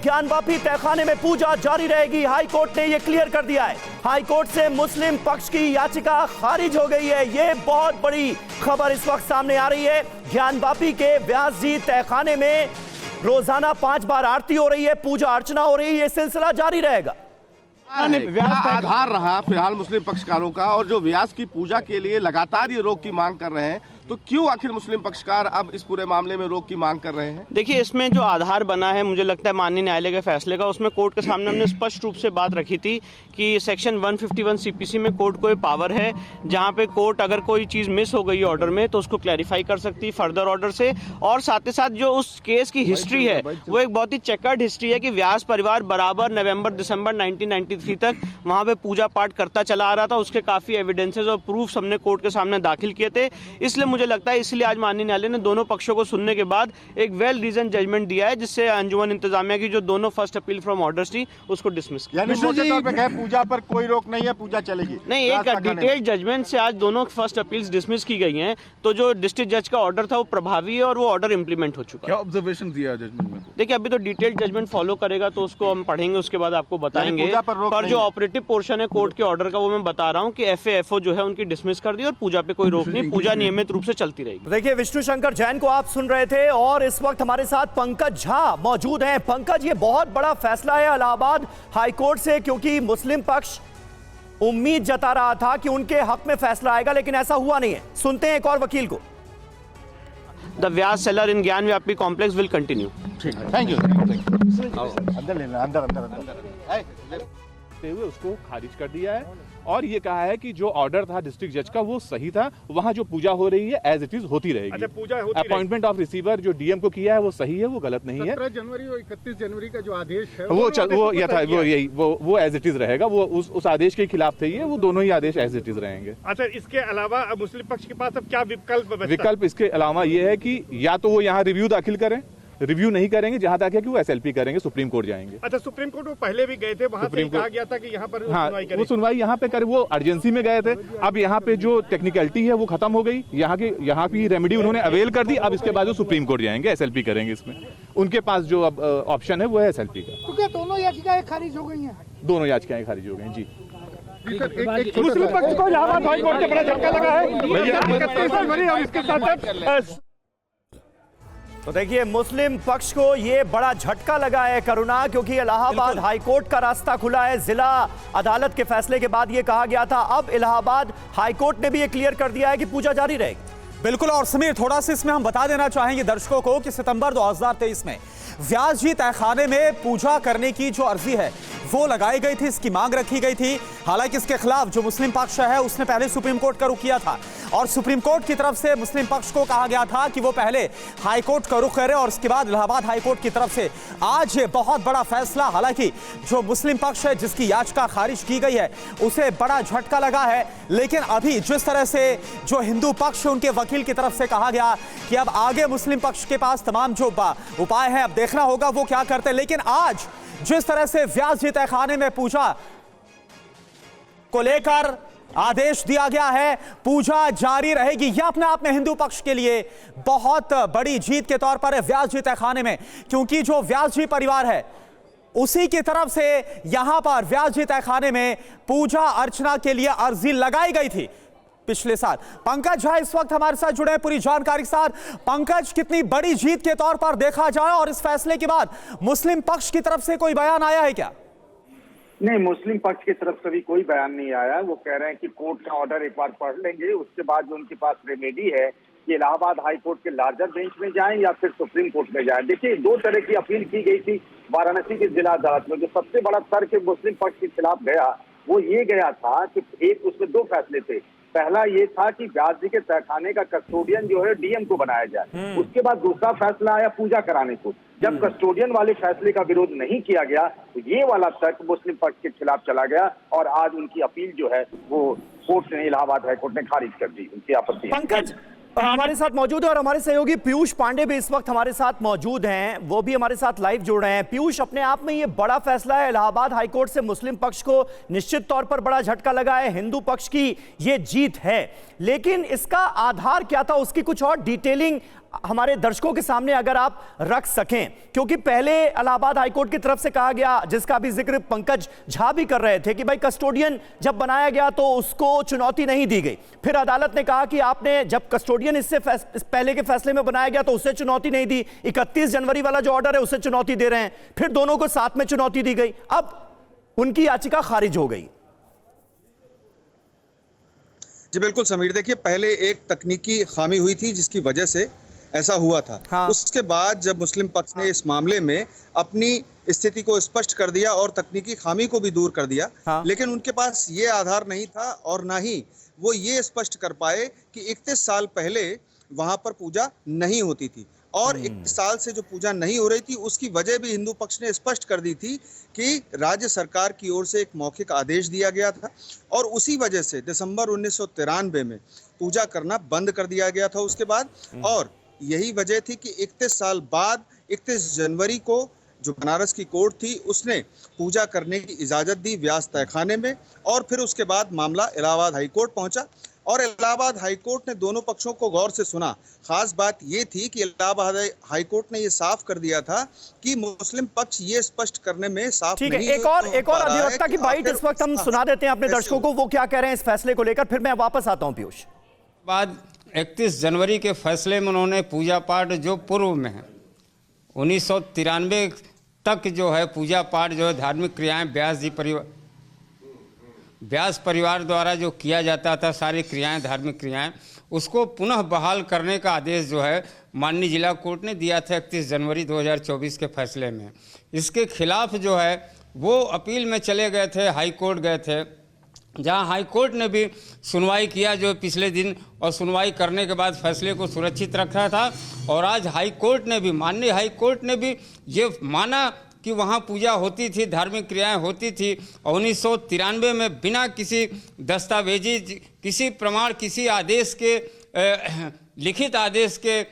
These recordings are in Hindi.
ज्ञानवापी तहखाने में पूजा जारी रहेगी। हाई कोर्ट ने यह क्लियर कर दिया है। हाई कोर्ट से मुस्लिम पक्ष की याचिका खारिज हो गई है। यह बहुत बड़ी खबर इस वक्त सामने आ रही है। ज्ञानवापी के व्यास जी तहखाने में रोजाना 5 बार आरती हो रही है, पूजा अर्चना हो रही है। यह सिलसिला जारी रहेगा। आधार रहा फिलहाल मुस्लिम पक्षकारों का, और जो व्यास की पूजा के लिए लगातार ये रोक की मांग कर रहे हैं, तो क्यों आखिर मुस्लिम पक्षकार अब इस पूरे मामले में रोक की मांग कर रहे हैं? देखिए, इसमें जो आधार बना है, मुझे लगता है माननीय न्यायालय के फैसले का, उसमें कोर्ट के सामने हमने स्पष्ट रूप से बात रखी थी कि सेक्शन 151 सीपीसी में कोर्ट को पावर है जहां पे कोर्ट अगर कोई चीज़ मिस हो गई ऑर्डर में तो उसको क्लैरिफाई कर सकती है फर्दर ऑर्डर से। और साथ ही साथ जो उस केस की हिस्ट्री है वो एक बहुत ही चेकर्ड हिस्ट्री है कि व्यास परिवार बराबर नवंबर दिसंबर 1993 तक वहाँ पे पूजा पाठ करता चला आ रहा था। उसके काफ़ी एविडेंसेस और प्रूफ्स हमने कोर्ट के सामने दाखिल किए थे। इसलिए मुझे लगता है, इसलिए आज माननीय न्यायालय ने दोनों पक्षों को सुनने के बाद एक वेल रीजन जजमेंट दिया है, जिससे अंजुमन इंतजामिया की जो दोनों फर्स्ट अपील फ्रॉम ऑर्डर्स थी उसको डिसमिस किया। पूजा पर कोई रोक नहीं है, पूजा चलेगी। नहीं, एक डिटेल्ड जजमेंट से आज दोनों फर्स्ट अपील्स डिसमिस की गई हैं। तो जो डिस्ट्रिक्ट जज का ऑर्डर था वो प्रभावी है और वो ऑर्डर इंप्लीमेंट हो चुका है। क्या ऑब्जर्वेशन दिया जजमेंट में? देखिए, अभी तो डिटेल्ड जजमेंट फॉलो करेगा तो उसको हम पढ़ेंगे, उसके बाद आपको बताएंगे। पर जो ऑपरेटिव पोर्शन है कोर्ट के ऑर्डर का वो मैं बता रहा हूँ कि एफएफओ जो है उनकी डिसमिस कर दी और पूजा पे कोई रोक नहीं, पूजा नियमित रूप से चलती रहेगी। देखिए, विष्णु शंकर जैन को आप सुन रहे थे और इस वक्त हमारे साथ पंकज झा मौजूद हैं। पंकज, ये बहुत बड़ा फैसला है इलाहाबाद हाईकोर्ट से, क्योंकि मुस्लिम पक्ष उम्मीद जता रहा था कि उनके हक में फैसला आएगा, लेकिन ऐसा हुआ नहीं है। सुनते हैं एक और वकील को। The Vyas seller in Gyanvapi complex will continue. Thank you. अंदर लेना, अंदर हुए उसको खारिज कर दिया है और ये कहा है कि जो ऑर्डर था डिस्ट्रिक्ट जज का वो सही था। वहाँ जो पूजा हो रही है एज इट इज होती रहेगी। अच्छा, पूजा होती अपॉइंटमेंट ऑफ रिसीवर जो डीएम को किया है वो सही है, वो गलत नहीं है। 17 जनवरी और 31 जनवरी का जो आदेश है वो एज इट इज रहेगा। वो उस आदेश के खिलाफ थे ये, वो दोनों ही आदेश एज इट इज रहेंगे। अच्छा, इसके अलावा मुस्लिम पक्ष के पास अब क्या विकल्प इसके अलावा ये है कि या तो वो यहाँ रिव्यू दाखिल करें, रिव्यू नहीं करेंगे, जहां तक है कि वो एसएलपी करेंगे, सुप्रीम कोर्ट जाएंगे। अच्छा, सुप्रीम कोर्ट वो पहले भी गए थे, वहां से कहा गया था कि यहाँ पर सुनवाई करें। वो सुनवाई यहाँ पे करे, वो अर्जेंसी में गए थे। अब यहाँ पे जो टेक्निकलिटी है वो खत्म हो गई, यहाँ की रेमेडी उन्होंने अवेल कर दी। अब इसके बाद वो सुप्रीम कोर्ट जाएंगे, एसएलपी करेंगे। इसमें उनके पास जो अब ऑप्शन है वो है एसएलपी का। क्योंकि दोनों याचिकाएं खारिज हो गई हैं। दोनों याचिकाएं खारिज हो गई जी। मुस्लिम पक्ष को इलाहाबाद हाई कोर्ट से बड़ा झटका लगा है और इसके साथ तो देखिए, मुस्लिम पक्ष को यह बड़ा झटका लगा है करुणा, क्योंकि इलाहाबाद हाईकोर्ट का रास्ता खुला है। जिला अदालत के फैसले के बाद यह कहा गया था, अब इलाहाबाद हाईकोर्ट ने भी ये क्लियर कर दिया है कि पूजा जारी रहेगी। बिल्कुल। और समीर, थोड़ा सा इसमें हम बता देना चाहेंगे दर्शकों को कि सितंबर 2023 में व्यास जी तहखाने में पूजा करने की जो अर्जी है वो लगाई गई थी, इसकी मांग रखी गई थी। हालांकि इसके खिलाफ जो मुस्लिम पक्ष है उसने पहले सुप्रीम कोर्ट का रुख किया था और सुप्रीम कोर्ट की तरफ से मुस्लिम पक्ष को कहा गया था कि वो पहले हाई कोर्ट का रुख करे और उसके बाद इलाहाबाद हाई कोर्ट की तरफ से आज ये बहुत बड़ा फैसला। हालांकि जो मुस्लिम पक्ष है जिसकी याचिका खारिज की गई है उसे बड़ा झटका लगा है, लेकिन अभी जिस तरह से जो हिंदू पक्ष उनके वकील की तरफ से कहा गया कि अब आगे मुस्लिम पक्ष के पास तमाम जो उपाय हैं, अब देखना होगा वो क्या करते हैं। लेकिन आज जिस तरह से व्यास जी तहखाने में पूजा को लेकर आदेश दिया गया है, पूजा जारी रहेगी, यह अपने आप में हिंदू पक्ष के लिए बहुत बड़ी जीत के तौर पर है व्यास जी तहखाने में। क्योंकि जो व्यास जी परिवार है उसी की तरफ से यहां पर व्यास जी तहखाने में पूजा अर्चना के लिए अर्जी लगाई गई थी पिछले साल। पंकज झा इस वक्त हमारे साथ जुड़े हैं पूरी जानकारी के साथ। पंकज, कितनी बड़ी जीत के तौर पर देखा जाए और इस फैसले के बाद मुस्लिम पक्ष की तरफ से कोई बयान आया है क्या? नहीं, मुस्लिम पक्ष की तरफ से भी कोई बयान नहीं आया। वो कह रहे हैं कि कोर्ट का ऑर्डर एक बार पढ़ लेंगे, उसके बाद जो उनके पास रेमेडी है कि इलाहाबाद हाई कोर्ट के लार्जर बेंच में जाएं या फिर सुप्रीम कोर्ट में जाएं। देखिए, 2 तरह की अपील की गई थी वाराणसी की जिला अदालत में। जो सबसे बड़ा तर्क मुस्लिम पक्ष के खिलाफ गया वो ये गया था कि एक उसमें 2 फैसले थे। पहला ये था कि व्यास जी के तहखाने का कस्टोडियन जो है डीएम को बनाया जाए। उसके बाद दूसरा फैसला आया पूजा कराने को। जब कस्टोडियन वाले फैसले का विरोध नहीं किया गया तो ये वाला तर्क मुस्लिम पक्ष के खिलाफ चला गया और आज उनकी अपील जो है वो कोर्ट ने, इलाहाबाद हाई कोर्ट ने खारिज कर दी, उनकी आपत्ति। पंकज हमारे साथ मौजूद है और हमारे सहयोगी पीयूष पांडे भी इस वक्त हमारे साथ मौजूद हैं, वो भी हमारे साथ लाइव जुड़ रहे हैं। पीयूष, अपने आप में ये बड़ा फैसला है इलाहाबाद हाईकोर्ट से, मुस्लिम पक्ष को निश्चित तौर पर बड़ा झटका लगा है, हिंदू पक्ष की ये जीत है, लेकिन इसका आधार क्या था, उसकी कुछ और डिटेलिंग हमारे दर्शकों के सामने अगर आप रख सकें, क्योंकि पहले इलाहाबाद हाईकोर्ट की तरफ से कहा गया, जिसका भी जिक्र पंकज झा भी कर रहे थे, कि भाई कस्टोडियन जब बनाया गया तो उसको चुनौती नहीं दी गई। फिर अदालत ने कहा कि आपने जब कस्टोडियन इससे पहले के फैसले में बनाया गया तो उससे चुनौती नहीं दी, 31 जनवरी वाला जो ऑर्डर है उससे चुनौती दे रहे हैं, फिर दोनों को साथ में चुनौती दी गई, अब उनकी याचिका खारिज हो गई। जी बिल्कुल समीर, देखिए पहले एक तकनीकी खामी हुई थी जिसकी वजह से ऐसा हुआ था। हाँ। उसके बाद जब मुस्लिम पक्ष ने इस मामले में अपनी स्थिति को स्पष्ट कर दिया और तकनीकी खामी को भी दूर कर दिया, हाँ। लेकिन उनके पास ये आधार नहीं था और ना ही वो ये स्पष्ट कर पाए कि 31 साल पहले वहां पर पूजा नहीं होती थी, और 31 साल से जो पूजा नहीं हो रही थी उसकी वजह भी हिंदू पक्ष ने स्पष्ट कर दी थी कि राज्य सरकार की ओर से एक मौखिक आदेश दिया गया था, और उसी वजह से दिसंबर 1993 में पूजा करना बंद कर दिया गया था उसके बाद। और यही वजह थी कि 31 साल बाद 31 जनवरी को जो बनारस की कोर्ट थी उसने पूजा करने की इजाजत दी व्यास तहखाने में, और फिर उसके बाद मामला इलाहाबाद हाईकोर्ट पहुंचा और इलाहाबाद हाईकोर्ट ने दोनों पक्षों को गौर से सुना। खास बात ये थी कि इलाहाबाद हाईकोर्ट ने ये साफ कर दिया था कि मुस्लिम पक्ष ये स्पष्ट करने में साफ ठीक है, नहीं एक और अधिवक्ता की बाइट इस वक्त हम सुना देते हैं अपने दर्शकों को, वो क्या कह रहे हैं इस फैसले को लेकर, फिर मैं वापस आता हूं पीयूष। बाद 31 जनवरी के फैसले में उन्होंने पूजा पाठ जो पूर्व में है 1993 तक जो है पूजा पाठ जो है धार्मिक क्रियाएं व्यास परिवार द्वारा जो किया जाता था, सारी क्रियाएं धार्मिक क्रियाएं, उसको पुनः बहाल करने का आदेश जो है माननीय जिला कोर्ट ने दिया था 31 जनवरी 2024 के फैसले में। इसके खिलाफ जो है वो अपील में चले गए थे, हाई कोर्ट गए थे, जहां हाई कोर्ट ने भी सुनवाई किया जो पिछले दिन, और सुनवाई करने के बाद फैसले को सुरक्षित रखा था। और आज हाई कोर्ट ने भी, माननीय हाई कोर्ट ने भी ये माना कि वहाँ पूजा होती थी, धार्मिक क्रियाएं होती थी, और 1993 में बिना किसी दस्तावेजी, किसी प्रमाण, किसी आदेश के, लिखित आदेश के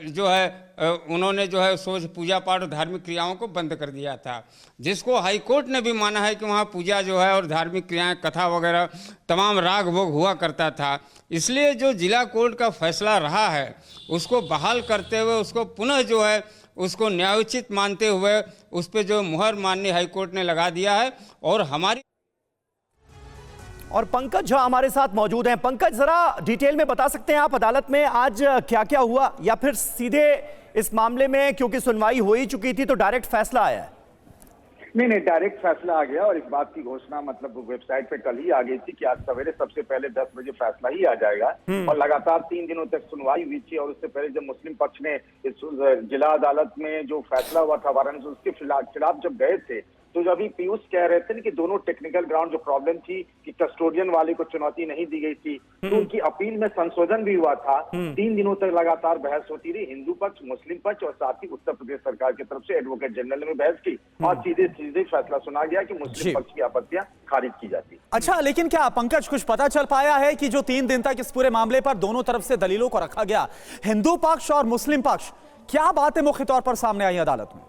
जो है उन्होंने जो है सोच पूजा पाठ और धार्मिक क्रियाओं को बंद कर दिया था, जिसको हाई कोर्ट ने भी माना है कि वहाँ पूजा जो है और धार्मिक क्रियाएं, कथा वगैरह तमाम राग भोग हुआ करता था। इसलिए जो जिला कोर्ट का फैसला रहा है उसको बहाल करते हुए, उसको पुनः जो है उसको न्यायोचित मानते हुए उस पर जो मुहर माननीय हाईकोर्ट ने लगा दिया है। और हमारी और पंकज झा हमारे साथ मौजूद हैं। पंकज, जरा डिटेल में बता सकते हैं आप अदालत में आज क्या क्या हुआ, या फिर सीधे इस मामले में क्योंकि सुनवाई हो ही चुकी थी तो डायरेक्ट फैसला आया है? नहीं, डायरेक्ट फैसला आ गया, और इस बात की घोषणा मतलब वेबसाइट पे कल ही आ गई थी कि आज सवेरे सबसे पहले 10 बजे फैसला ही आ जाएगा। और लगातार 3 दिनों तक सुनवाई हुई थी, और उससे पहले जब मुस्लिम पक्ष ने इस जिला अदालत में जो फैसला हुआ था वाराणसी, उसके खिलाफ जब गए थे, तो जब अभी पीयूष कह रहे थे ना कि दोनों टेक्निकल ग्राउंड जो प्रॉब्लम थी कि कस्टोडियन वाले को चुनौती नहीं दी गई थी, तो उनकी अपील में संशोधन भी हुआ था। 3 दिनों तक लगातार बहस होती रही, हिंदू पक्ष, मुस्लिम पक्ष, और साथ ही उत्तर प्रदेश सरकार की तरफ से एडवोकेट जनरल ने बहस की, और सीधे फैसला सुना गया कि मुस्लिम पक्ष की आपत्तियां खारिज की जाती। अच्छा, लेकिन क्या पंकज कुछ पता चल पाया है कि जो 3 दिन तक इस पूरे मामले पर दोनों तरफ से दलीलों को रखा गया, हिंदू पक्ष और मुस्लिम पक्ष, क्या बातें मुख्य तौर पर सामने आई अदालत में?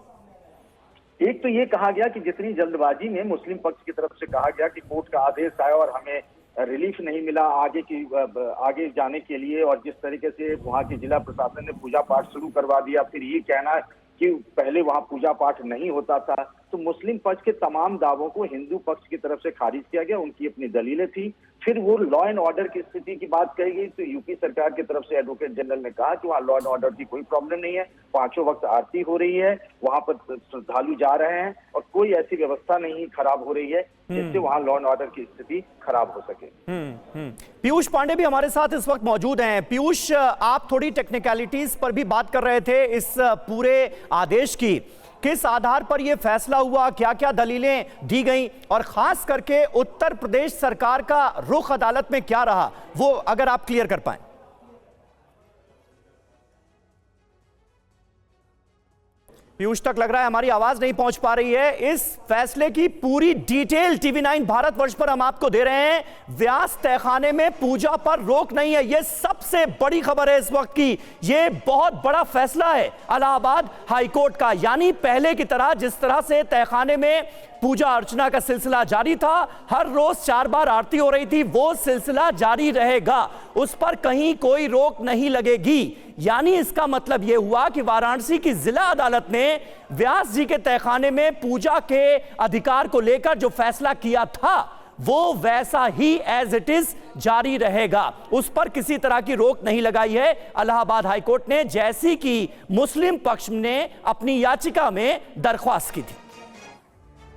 एक तो ये कहा गया कि जितनी जल्दबाजी में मुस्लिम पक्ष की तरफ से कहा गया कि कोर्ट का आदेश आया और हमें रिलीफ नहीं मिला आगे जाने के लिए, और जिस तरीके से वहां के जिला प्रशासन ने पूजा पाठ शुरू करवा दिया, फिर ये कहना कि पहले वहां पूजा पाठ नहीं होता था, तो मुस्लिम पक्ष के तमाम दावों को हिंदू पक्ष की तरफ से खारिज किया गया। उनकी अपनी दलीलें थी। फिर वो लॉ एंड ऑर्डर की स्थिति की बात कही गई, तो यूपी सरकार की तरफ से एडवोकेट जनरल ने कहा कि वहाँ लॉ एंड ऑर्डर की कोई प्रॉब्लम नहीं है, 5 वक्त आरती हो रही है, वहां पर श्रद्धालु जा रहे हैं, और कोई ऐसी व्यवस्था नहीं खराब हो रही है जिससे वहाँ लॉ एंड ऑर्डर की स्थिति खराब हो सके। पीयूष पांडे भी हमारे साथ इस वक्त मौजूद हैं। पीयूष, आप थोड़ी टेक्निकलिटीज पर भी बात कर रहे थे इस पूरे आदेश की, किस आधार पर यह फैसला हुआ, क्या क्या दलीलें दी गई, और खास करके उत्तर प्रदेश सरकार का रुख अदालत में क्या रहा, वो अगर आप क्लियर कर पाएं। पीयूष तक लग रहा है हमारी आवाज नहीं पहुंच पा रही है। इस फैसले की पूरी डिटेल टीवी9 भारतवर्ष पर हम आपको दे रहे हैं। व्यास तहखाने में पूजा पर रोक नहीं है, यह सबसे बड़ी खबर है इस वक्त की। यह बहुत बड़ा फैसला है इलाहाबाद हाईकोर्ट का, यानी पहले की तरह जिस तरह से तहखाने में पूजा अर्चना का सिलसिला जारी था, हर रोज 4 बार आरती हो रही थी, वो सिलसिला जारी रहेगा, उस पर कहीं कोई रोक नहीं लगेगी। यानी इसका मतलब यह हुआ कि वाराणसी की जिला अदालत ने व्यास जी के तहखाने में पूजा के अधिकार को लेकर जो फैसला किया था वो वैसा ही एज इट इज जारी रहेगा, उस पर किसी तरह की रोक नहीं लगाई है इलाहाबाद हाईकोर्ट ने, जैसी कि मुस्लिम पक्ष ने अपनी याचिका में दरख्वास्त की थी।